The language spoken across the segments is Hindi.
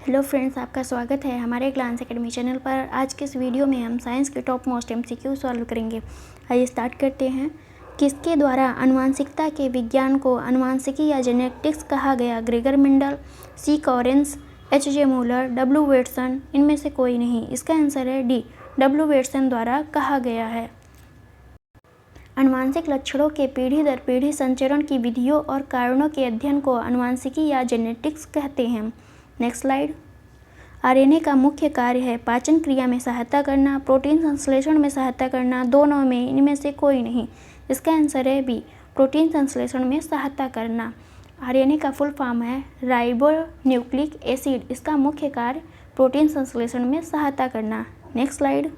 हेलो फ्रेंड्स, आपका स्वागत है हमारे ग्लांस एकेडमी चैनल पर। आज के इस वीडियो में हम साइंस के टॉप मोस्ट एमसीक्यू सॉल्व करेंगे। आइए स्टार्ट करते हैं। किसके द्वारा आनुवंशिकता के विज्ञान को आनुवंशिकी या जेनेटिक्स कहा गया? Gregor Mendel, C Correns, H J. Muller, W. Watson. इनमें से कोई नहीं। इसका आंसर है डी, डब्ल्यू. वेटसन द्वारा कहा गया है। आनुवंशिक लक्षणों के पीढ़ी दर पीढ़ी संचरण की विधियों और कारणों के अध्ययन को आनुवंशिकी या जेनेटिक्स कहते हैं। Next slide. आरएनए का मुख्य कार्य है पाचन क्रिया में सहायता करना, प्रोटीन संश्लेषण में सहायता करना, दोनों में, इनमें से कोई नहीं। इसका आंसर है बी, प्रोटीन संश्लेषण में सहायता करना। आरएनए का फुल फॉर्म है राइबो न्यूक्लिक एसिड। इसका मुख्य कार्य प्रोटीन संश्लेषण में सहायता करना। Next slide.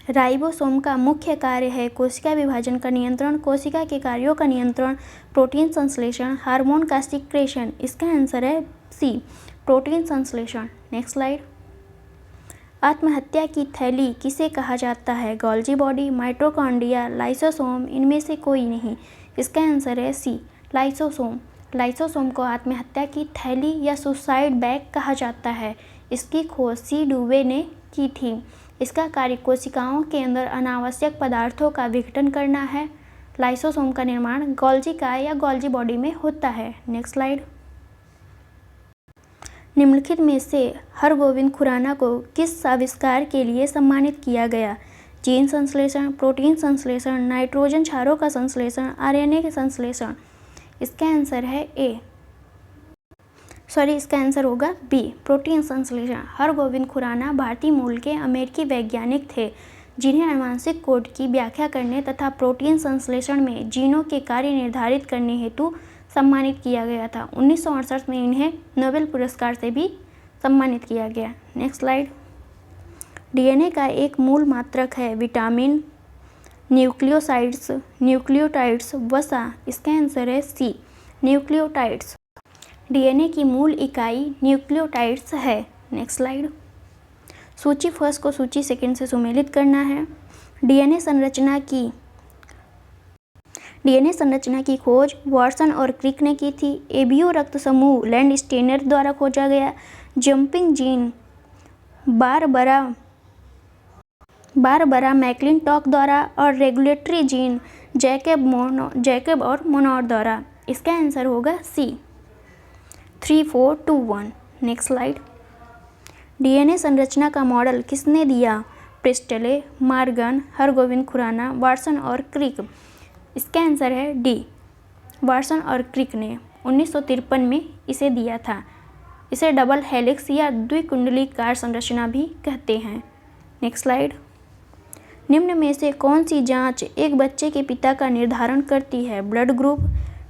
राइबोसोम का मुख्य कार्य है कोशिका विभाजन का नियंत्रण, कोशिका के कार्यों का नियंत्रण, प्रोटीन संश्लेषण, हार्मोन का सिक्रेशन। इसका आंसर है सी, प्रोटीन संश्लेषण। Next slide. आत्महत्या की थैली किसे कहा जाता है? Golgi body, mitochondria, lysosome. इनमें से कोई नहीं। इसका आंसर है सी, लाइसोसोम। लाइसोसोम को आत्महत्या की थैली या सुसाइड बैग कहा जाता है। इसकी खोज सी डुवे ने की थी। इसका कार्य कोशिकाओं के अंदर अनावश्यक पदार्थों का विघटन करना है। लाइसोसोम का निर्माण गोल्जी काय या गोल्जी बॉडी में होता है। Next slide. निम्नलिखित में से हरगोविंद खुराना को किस आविष्कार के लिए सम्मानित किया गया? जीन संश्लेषण, प्रोटीन संश्लेषण, नाइट्रोजन क्षारों का संश्लेषण, आरएनए के संश्लेषण। इसका आंसर है इसका आंसर होगा बी, प्रोटीन संश्लेषण। हरगोविंद खुराना भारतीय मूल के अमेरिकी वैज्ञानिक थे जिन्हें आनुवंशिक कोड की व्याख्या करने तथा प्रोटीन संश्लेषण में जीनों के कार्य निर्धारित करने हेतु सम्मानित किया गया था। 1968 में इन्हें नोबेल पुरस्कार से भी सम्मानित किया गया। Next slide. डीएनए का एक मूल मात्रक है विटामिन, न्यूक्लियोसाइड्स, न्यूक्लियोटाइड्स, वसा। इसका आंसर है सी, न्यूक्लियोटाइड्स। डीएनए की मूल इकाई न्यूक्लियोटाइड्स है। Next slide. सूची फर्स्ट को सूची सेकंड से सुमेलित करना है। डीएनए संरचना की खोज वाटसन और क्रिक ने की थी। एबीओ रक्त समूह लैंडस्टेनर द्वारा खोजा गया। जंपिंग जीन बारबरा मैक्लिंटॉक द्वारा और रेगुलेटरी जीन जैकब और मोनोर द्वारा। इसका आंसर होगा सी, 3, 4, 2, 1। Next slide. डीएनए संरचना का मॉडल किसने दिया? Priestley, Morgan, Hargobind Khorana, Watson और क्रिक। इसका आंसर है डी, वाटसन और क्रिक ने 1953 में इसे दिया था। इसे डबल हेलिक्स या द्विकुंडलीकार संरचना भी कहते हैं। Next slide. निम्न में से कौन सी जांच एक बच्चे के पिता का निर्धारण करती है? Blood group,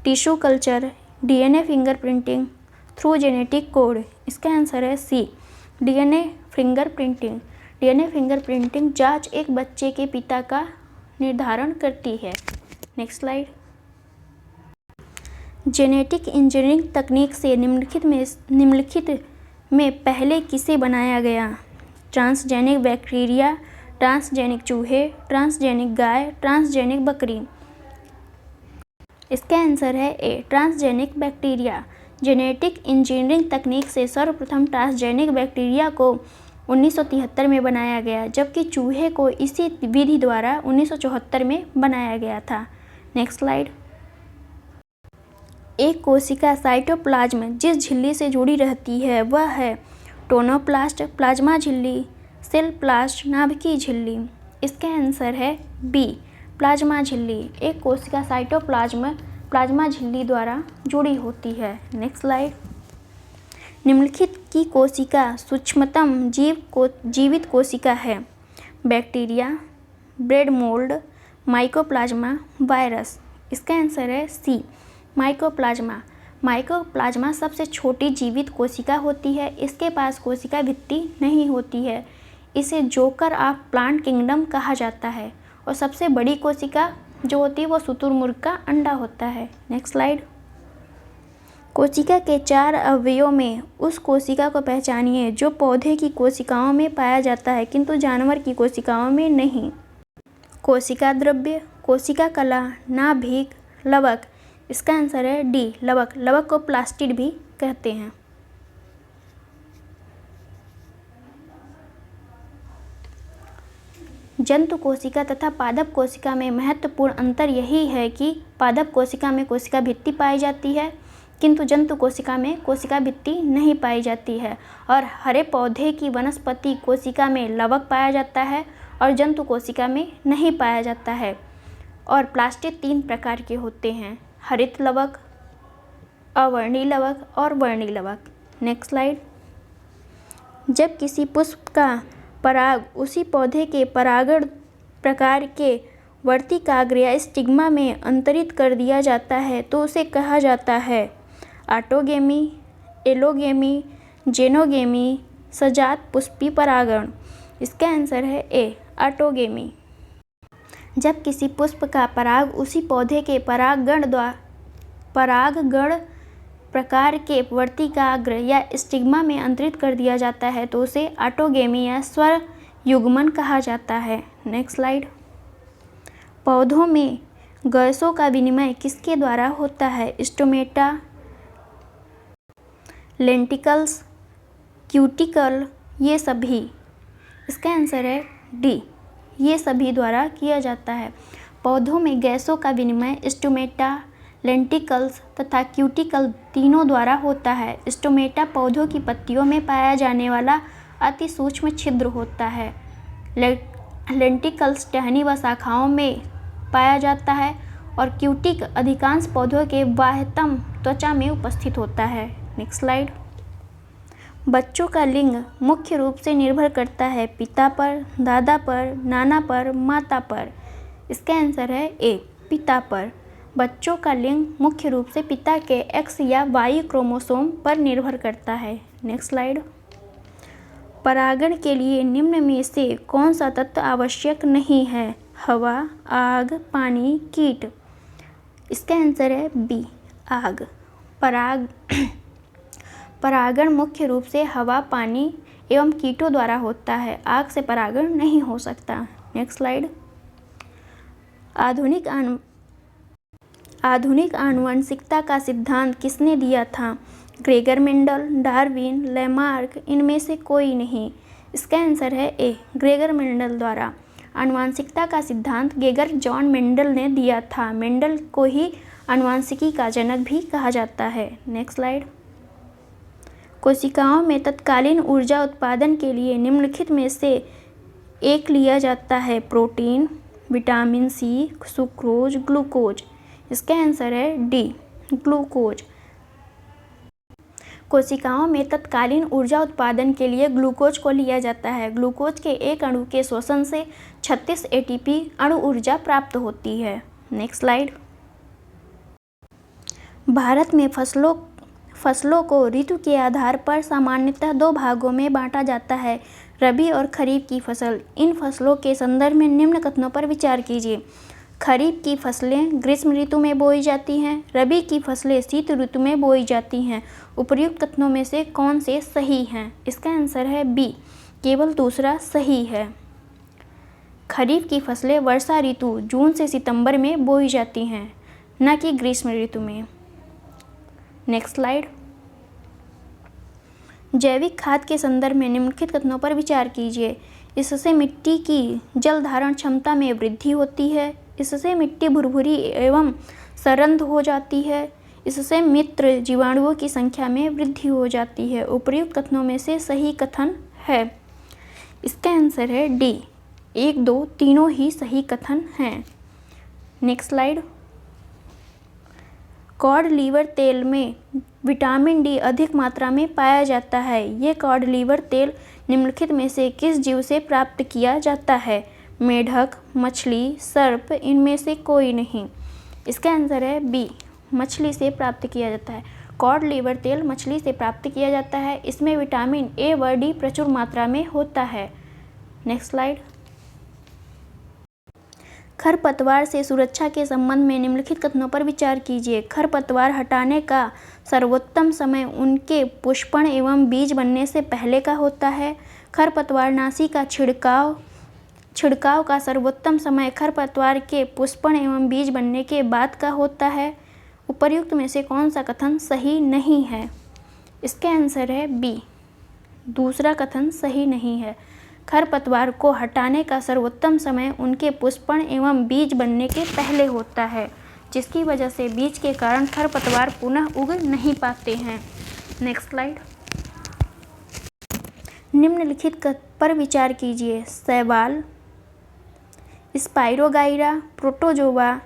tissue culture, DNA fingerprinting, through genetic code. इसका आंसर है सी, डीएनए फिंगरप्रिंटिंग। डीएनए फिंगरप्रिंटिंग जांच एक बच्चे के पिता का निर्धारण करती है। Next slide. जेनेटिक इंजीनियरिंग तकनीक से निम्नलिखित में पहले किसे बनाया गया? ट्रांसजेनिक बैक्टीरिया, ट्रांसजेनिक चूहे, ट्रांसजेनिक गाय, ट्रांसजेनिक बकरी। इसका आंसर है ए, ट्रांसजेनिक बैक्टीरिया। जेनेटिक इंजीनियरिंग तकनीक से सर्वप्रथम ट्रांसजेनिक बैक्टीरिया को 1973 में बनाया गया, जबकि चूहे को इसी विधि द्वारा 1974 में बनाया गया था। Next slide. एक कोशिका साइटोप्लाज्म जिस झिल्ली से जुड़ी रहती है वह है टोनोप्लास्ट, प्लाज्मा झिल्ली, सेल प्लास्ट, नाभिकीय झिल्ली। इसका आंसर है बी, प्लाज्मा झिल्ली। एक कोशिका प्लाज्मा झिल्ली द्वारा जुड़ी होती है। Next slide. निम्नलिखित की कोशिका सूक्ष्मतम जीवित कोशिका है? Bacteria, bread mould, mycoplasma, virus. इसका आंसर है सी, माइकोप्लाज्मा। माइकोप्लाज्मा सबसे छोटी जीवित कोशिका होती है। इसके पास कोशिका भित्ति नहीं होती है। इसे जोकर ऑफ प्लांट किंगडम कहा जाता है। और सबसे बड़ी कोशिका जो होती है वो शुतुरमुर्ग का अंडा होता है। Next slide. कोशिका के 4 अवयवों में उस कोशिका को पहचानिए जो पौधे की कोशिकाओं में पाया जाता है किंतु जानवर की कोशिकाओं में नहीं। कोशिका द्रव्य, कोशिका कला, नाभिक, लवक। इसका आंसर है डी, लवक। लवक को प्लास्टिड भी कहते हैं। जंतु कोशिका तथा पादप कोशिका में महत्वपूर्ण अंतर यही है कि पादप कोशिका में कोशिका भित्ति पाई जाती है, किंतु जंतु कोशिका में कोशिका भित्ति नहीं पाई जाती है। और हरे पौधे की वनस्पति कोशिका में लवक पाया जाता है और जंतु कोशिका में नहीं पाया जाता है। और प्लास्टिड 3 प्रकार के होते हैं, हरित लवक, अवर्णीय लवक और वर्णीय लवक। Next slide. जब किसी पुष्प का पराग उसी पौधे के परागण प्रकार के वर्तिकाग्र या स्टिग्मा में अंतरित कर दिया जाता है तो उसे कहा जाता है ऑटोगेमी, एलोगेमी, जेनोगेमी, सजात पुष्पी परागण। इसका आंसर है ए, ऑटोगेमी। जब किसी पुष्प का पराग उसी पौधे के परागण प्रकार के वर्तिकाग्र या स्टिग्मा में अंतरित कर दिया जाता है तो उसे ऑटोगेमी या स्वर युग्मन कहा जाता है। Next slide. पौधों में गैसों का विनिमय किसके द्वारा होता है? स्टोमेटा, लेंटिकल्स, क्यूटिकल, ये सभी। इसका आंसर है डी, ये सभी द्वारा किया जाता है। पौधों में गैसों का विनिमय स्टोमेटा, लेंटिकल्स तथा क्यूटिकल तीनों द्वारा होता है। स्टोमेटा पौधों की पत्तियों में पाया जाने वाला अति सूक्ष्म छिद्र होता है। लेंटिकल्स टहनी व शाखाओं में पाया जाता है और क्यूटिक अधिकांश पौधों के बाह्यतम त्वचा में उपस्थित होता है। Next slide. बच्चों का लिंग मुख्य रूप से निर्भर करता है पिता पर, दादा पर, नाना पर, माता पर। इसका आंसर है ए, पिता पर। बच्चों का लिंग मुख्य रूप से पिता के एक्स या वाई क्रोमोसोम पर निर्भर करता है। Next slide. परागण के लिए निम्न में से कौन सा तत्व आवश्यक नहीं है? हवा, आग, पानी, कीट। इसका आंसर है बी, आग। परागण मुख्य रूप से हवा, पानी एवं कीटों द्वारा होता है। आग से परागण नहीं हो सकता। Next slide. आधुनिक आनुवंशिकता का सिद्धांत किसने दिया था? ग्रेगर मेंडल, डार्विन, लैमार्क, इनमें से कोई नहीं। इसका आंसर है ए, ग्रेगर मेंडल द्वारा। आनुवंशिकता का सिद्धांत गेगर जॉन मेंडल ने दिया था। मेंडल को ही आनुवंशिकी का जनक भी कहा जाता है। Next slide. कोशिकाओं में तत्कालीन ऊर्जा उत्पादन के लिए निम्नलिखित में से एक लिया जाता है? Protein, vitamin C, sucrose, glucose. इसका आंसर है डी, ग्लूकोज। कोशिकाओं में तत्कालीन ऊर्जा उत्पादन के लिए ग्लूकोज को लिया जाता है। ग्लूकोज के एक अणु के श्वसन से 36 एटीपी अणु ऊर्जा प्राप्त होती है। Next slide. भारत में फसलों को ऋतु के आधार पर सामान्यतः 2 भागों में बांटा जाता है, रबी और खरीफ की फसल। इन फसलों के संदर्भ में निम्न कथनों पर विचार कीजिए। खरीफ की फसलें ग्रीष्म ऋतु में बोई जाती हैं, रबी की फसलें शीत ऋतु में बोई जाती हैं। उपर्युक्त कथनों में से कौन से सही हैं? इसका आंसर है बी, केवल दूसरा सही है। खरीफ की फसलें वर्षा ऋतु जून से सितंबर में बोई जाती हैं, न कि ग्रीष्म ऋतु में। Next slide. जैविक खाद के संदर्भ में निम्नलिखित कथनों पर विचार कीजिए। इससे मिट्टी की जल धारण क्षमता में वृद्धि होती है। इससे मिट्टी भुरभुरी एवं सरंध हो जाती है। इससे मित्र जीवाणुओं की संख्या में वृद्धि हो जाती है। उपर्युक्त कथनों में से सही कथन है? इसका आंसर है डी, 1, 2 तीनों ही सही कथन हैं। Next slide. कॉड लीवर तेल में विटामिन डी अधिक मात्रा में पाया जाता है। ये कॉड लीवर तेल निम्नलिखित में से किस जीव से प्राप्त किया जाता है? मेढक, मछली, सर्प, इनमें से कोई नहीं। इसका आंसर है बी, मछली से प्राप्त किया जाता है। कॉड लीवर तेल मछली से प्राप्त किया जाता है। इसमें विटामिन ए व डी प्रचुर मात्रा में होता है। Next slide. खरपतवार से सुरक्षा के संबंध में निम्नलिखित कथनों पर विचार कीजिए। खरपतवार हटाने का सर्वोत्तम समय उनके पुष्पण एवं बीज बनने से पहले का होता है। खरपतवारनाशी का छिड़काव का सर्वोत्तम समय खरपतवार के पुष्पण एवं बीज बनने के बाद का होता है। उपर्युक्त में से कौन सा कथन सही नहीं है? इसका आंसर है बी, दूसरा कथन सही नहीं है। खरपतवार को हटाने का सर्वोत्तम समय उनके पुष्पण एवं बीज बनने के पहले होता है, जिसकी वजह से बीज के कारण खरपतवार पुनः उग नहीं पाते हैं। Next slide. निम्नलिखित पर विचार कीजिए। शैवाल, स्पाइरोगाइरा, प्रोटोजोआ,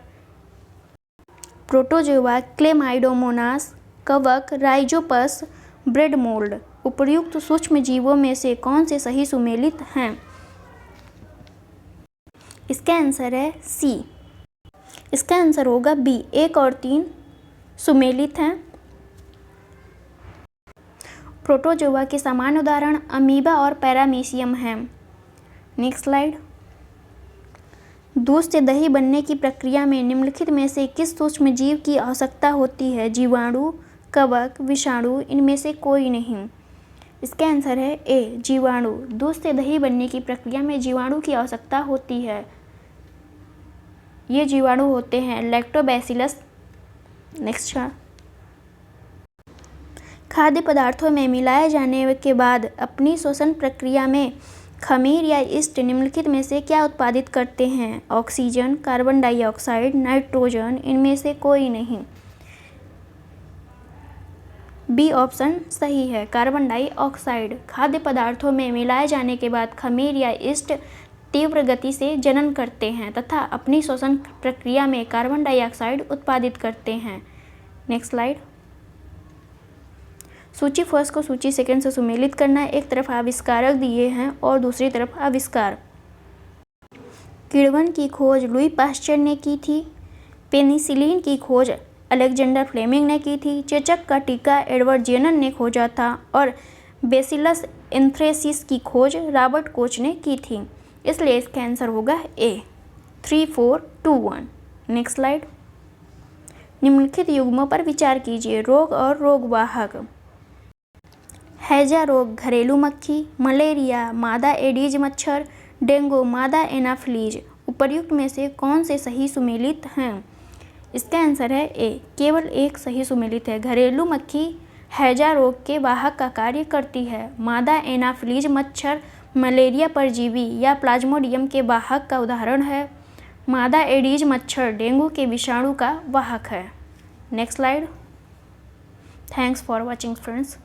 क्लेमाइडोमोनास, कवक, राइजोपस, ब्रेड मोल्ड उपर्युक्त सूक्ष्म जीवों में से कौन से सही सुमेलित हैं? इसका आंसर है सी। इसका आंसर होगा बी, 1 और 3 सुमेलित हैं। प्रोटोजोआ के सामान्य उदाहरण अमीबा और पैरामीशियम हैं। Next slide. दूध से दही बनने की प्रक्रिया में निम्नलिखित में से किस सूक्ष्म जीव की आवश्यकता होती है? जीवाणु, कवक, विषाणु, इनमें से कोई नहीं। इसका आंसर है ए, जीवाणु। दूध से दही बनने की प्रक्रिया में जीवाणु की आवश्यकता होती है। ये जीवाणु होते हैं लैक्टोबैसिलस। नेक्स्ट। खाद्य पदार्थों में मिलाए जाने के बाद अपनी श्वसन प्रक्रिया में खमीर या यीस्ट निम्नलिखित में से क्या उत्पादित करते हैं? ऑक्सीजन, कार्बन डाइऑक्साइड, नाइट्रोजन, इनमें से कोई नहीं। बी ऑप्शन सही है, कार्बन डाइऑक्साइड। खाद्य पदार्थों में मिलाए जाने के बाद खमीर या यीस्ट तीव्र गति से जनन करते हैं तथा अपनी श्वसन प्रक्रिया में कार्बन डाइऑक्साइड उत्पादित करते हैं। Next slide. सूची फर्स्ट को सूची सेकंड से सुमेलित करना। एक तरफ आविष्कारक दिए हैं और दूसरी तरफ आविष्कार। किण्वन की खोज लुई पाश्चर ने की थी। पेनिसिलिन की खोज अलेक्जेंडर फ्लेमिंग ने की थी। चेचक का टीका एडवर्ड जेनर ने खोजा था और बेसिलस एंथ्रेसिस की खोज रॉबर्ट कोच ने की थी। इसलिए इसका आंसर होगा ए, 3, 4, 2, 1। Next slide. निम्नलिखित युग्मों पर विचार कीजिए। रोग और रोगवाहक। हैजा रोग घरेलू मक्खी, मलेरिया मादा एडीज मच्छर, डेंगू मादा एनाफ्लीज उपर्युक्त में से कौन से सही सुमेलित हैं? इसका आंसर है ए, केवल एक सही सुमेलित है। घरेलू मक्खी हैजा रोग के वाहक का कार्य करती है। मादा एनाफ्लीज मच्छर मलेरिया परजीवी या प्लाज्मोडियम के वाहक का उदाहरण है। मादा एडीज मच्छर डेंगू के विषाणु का वाहक है। Next slide. Thanks for watching friends.